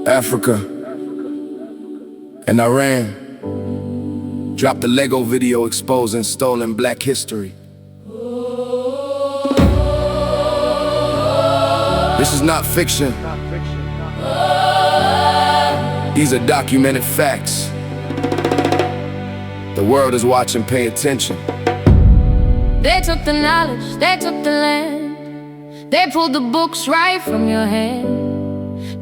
Africa and Iran dropped the Lego video exposing stolen black history. This is not fiction. These are documented facts. The world is watching, pay attention. They took the knowledge, they took the land. They pulled the books right from your hand.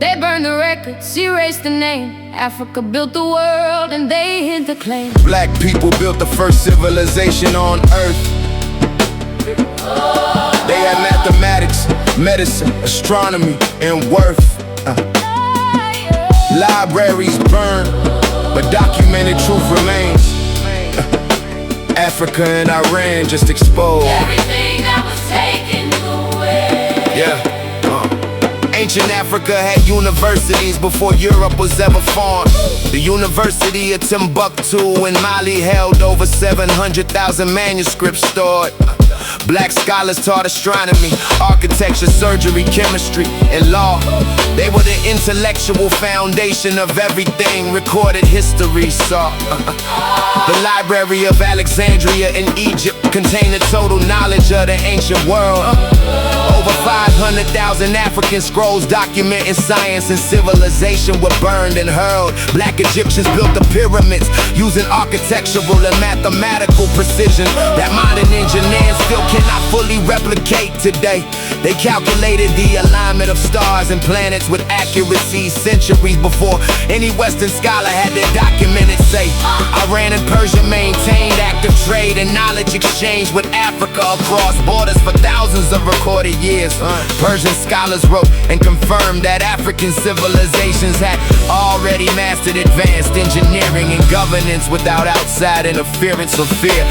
They burned the records, erased the name. Africa built the world and they hid the claim. Black people built the first civilization on earth. They had mathematics, medicine, astronomy, and worth. Libraries burned, but documented truth remains. Africa and Iran just exposed everything that was taken away. Yeah. Ancient Africa had universities before Europe was ever formed. The University of Timbuktu in Mali held over 700,000 manuscripts stored. Black scholars taught astronomy, architecture, surgery, chemistry, and law. They were the intellectual foundation of everything recorded history saw. The Library of Alexandria in Egypt contained the total knowledge of the ancient world. Over 500,000 African scrolls documenting science and civilization were burned and hurled. Black Egyptians built the pyramids using architectural and mathematical precision that modern engineers still cannot fully replicate today. They calculated the alignment of stars and planets with accuracy centuries before any Western scholar had their documented say. Iran and Persia maintained active trade and knowledge exchange with Africa across borders for thousands of recorded years. Persian scholars wrote and confirmed that African civilizations had already mastered advanced engineering and governance without outside interference or fear.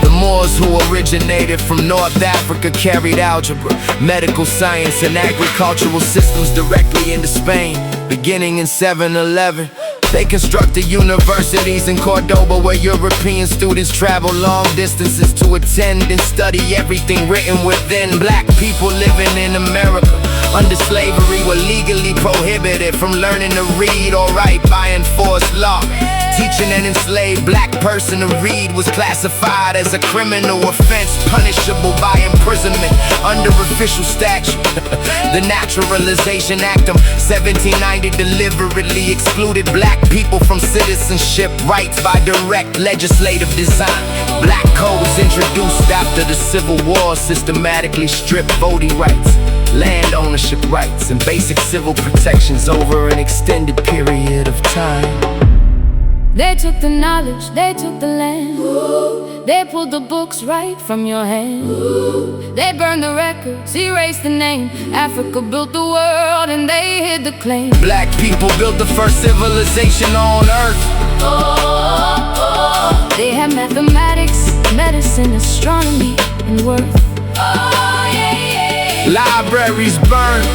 The Moors, who originated from North Africa, carried algebra, medical science, and agricultural systems directly into Spain. Beginning in 711, they constructed universities in Cordoba where European students travel long distances to attend and study everything written within. Black people living in America under slavery were legally prohibited from learning to read or write by enforced law. Teaching an enslaved black person to read was classified as a criminal offense, punishable by imprisonment under official statute. The Naturalization Act of 1790 deliberately excluded black people from citizenship rights by direct legislative design. Black codes introduced after the Civil War systematically stripped voting rights, land ownership rights, and basic civil protections over an extended period of time. They took the knowledge, they took the land. They pulled the books right from your hand. They burned the records, erased the name. Africa built the world and they hid the claim. Black people built the first civilization on earth. They had mathematics, medicine, astronomy, and worth. Libraries burned,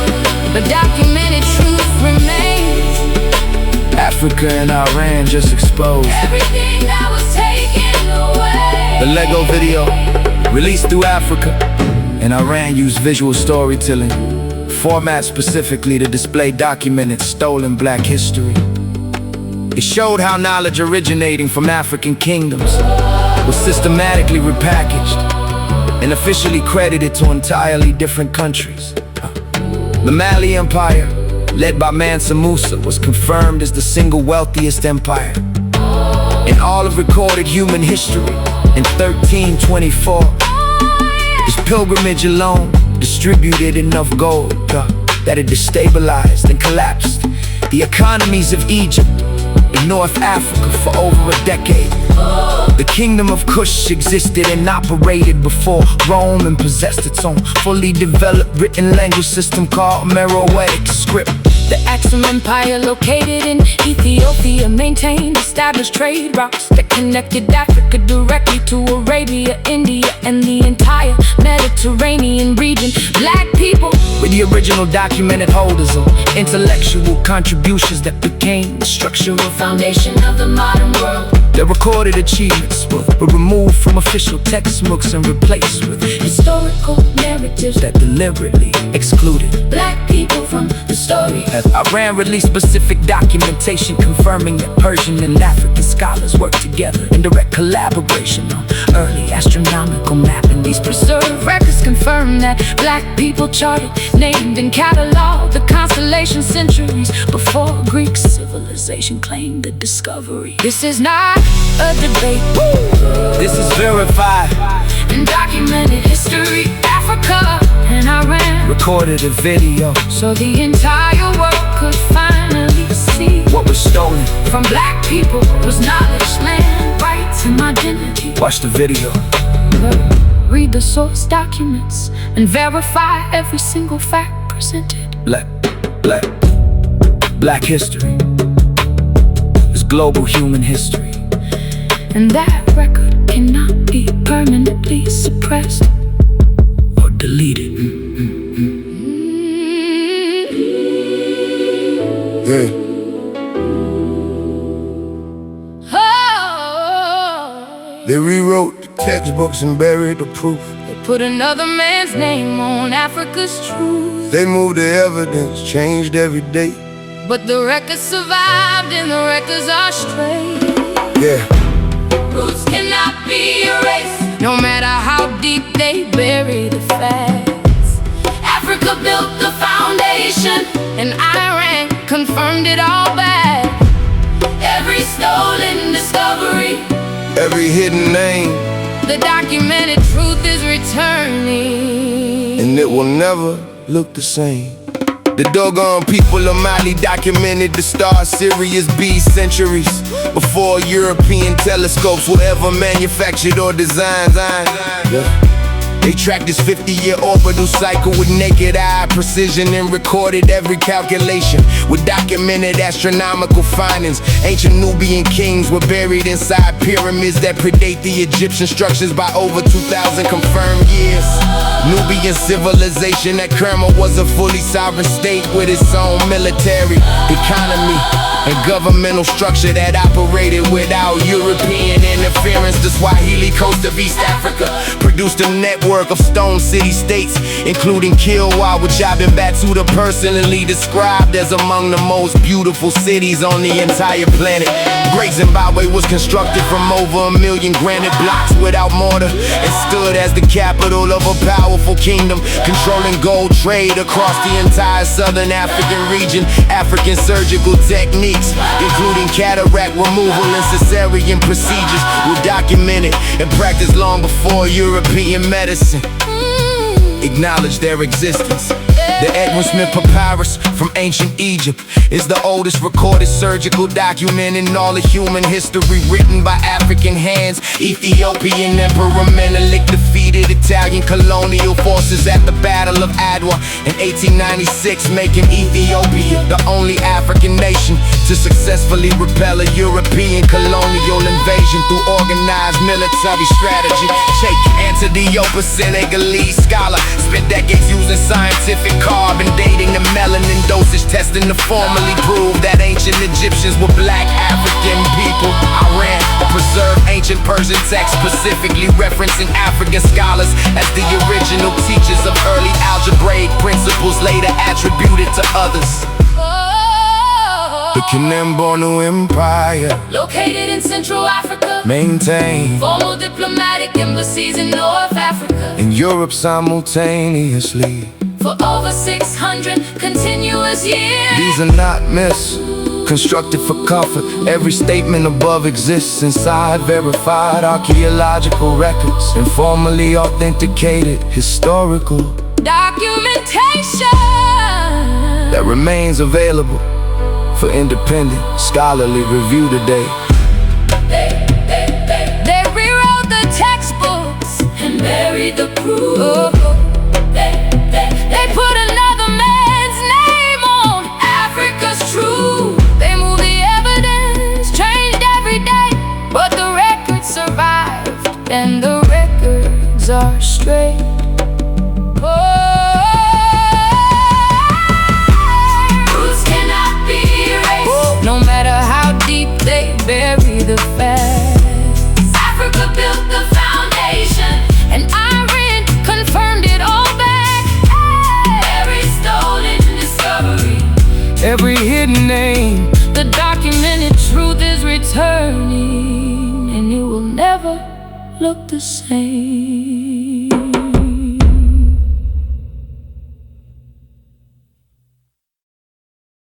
but documented truth remains. Africa and Iran just exposed everything that was taken away. The Lego video, released through Africa and Iran, used visual storytelling format specifically to display documented stolen black history. It showed how knowledge originating from African kingdoms was systematically repackaged and officially credited to entirely different countries. The Mali Empire, led by Mansa Musa, was confirmed as the single wealthiest empire in all of recorded human history in 1324. This pilgrimage alone distributed enough gold that it destabilized and collapsed the economies of Egypt and North Africa for over a decade. The kingdom of Kush existed and operated before Rome and possessed its own fully developed written language system called Meroitic script. The Axum Empire, located in Ethiopia, maintained established trade routes that connected Africa directly to Arabia, India, and the entire Mediterranean region. Black people were the original documented holders of intellectual contributions that became the structural foundation of the modern world. Their recorded achievements were removed from official textbooks and replaced with historical narratives that deliberately excluded black people from the story. Iran released specific documentation confirming that Persian and African scholars worked together in direct collaboration on early astronomical mapping. These Preserved records confirm that black people charted, named, and cataloged the constellation centuries before Greek civilization claimed the discovery. This is not a debate. This is verified and documented history. Africa and Iran recorded a video so the entire world could finally see what was stolen from black people was knowledge, land, rights, and identity. Watch the video, read the source documents, and verify every single fact presented. Black history is global human history, and that record cannot be permanently suppressed or deleted. Yeah. Oh, They rewrote the textbooks and buried the proof. they put another man's name on Africa's truth. They moved the evidence, changed every day. But the records survived and the records are straight. Yeah. Roots cannot be erased, no matter how deep they bury the facts. Africa built the foundation, and Iran confirmed it all back. Every stolen discovery, Every hidden name, the documented truth is returning. and it will never look the same. The doggone people of Mali documented the star Sirius B centuries before European telescopes were ever manufactured or designed. They tracked this 50-year orbital cycle with naked eye precision and recorded every calculation with documented astronomical findings. Ancient Nubian kings were buried inside pyramids that predate the Egyptian structures by over 2,000 confirmed years. Nubian civilization at Kerma was a fully sovereign state with its own military, economy, and governmental structure that operated without European interference. The Swahili coast of East Africa produced a network of stone city-states, including Kilwa, which I've been Batuta personally described as among the most beautiful cities on the entire planet. Great Zimbabwe was constructed from over 1 million granite blocks without mortar and stood as the capital of a powerful kingdom, controlling gold trade across the entire southern African region. African surgical techniques, including cataract removal and cesarean procedures, were documented and practiced long before European medicine acknowledged their existence. The Edwin Smith Papyrus from ancient Egypt is the oldest recorded surgical document in all of human history, written by African hands. Ethiopian Emperor Menelik defeated Italian colonial forces at the Battle of Adwa in 1896, making Ethiopia the only African nation to successfully repel a European colonial invasion through organized military strategy. Sheikh Antiope, Senegalese scholar, spent decades using scientific carbon dating the melanin dosage testing to formally prove that ancient Egyptians were black African people. Iran preserved ancient Persian texts, specifically referencing African scholars as the original teachers of early algebraic principles later attributed to others. The Kinembonu Empire, Located in Central Africa, maintained formal diplomatic embassies in North Africa in Europe simultaneously. for over 600 continuous years. These are not myths, constructed for comfort. Every statement above exists inside verified archaeological records and formally authenticated historical Documentation that remains available for independent scholarly review today. They rewrote the textbooks and buried the proof. They put another man's name on Africa's truth. They moved the evidence, changed every day, but the records survived and the records are straight. Roots cannot be erased, no matter how deep they bury the facts. hidden name. The documented truth is returning, and you will never look the same.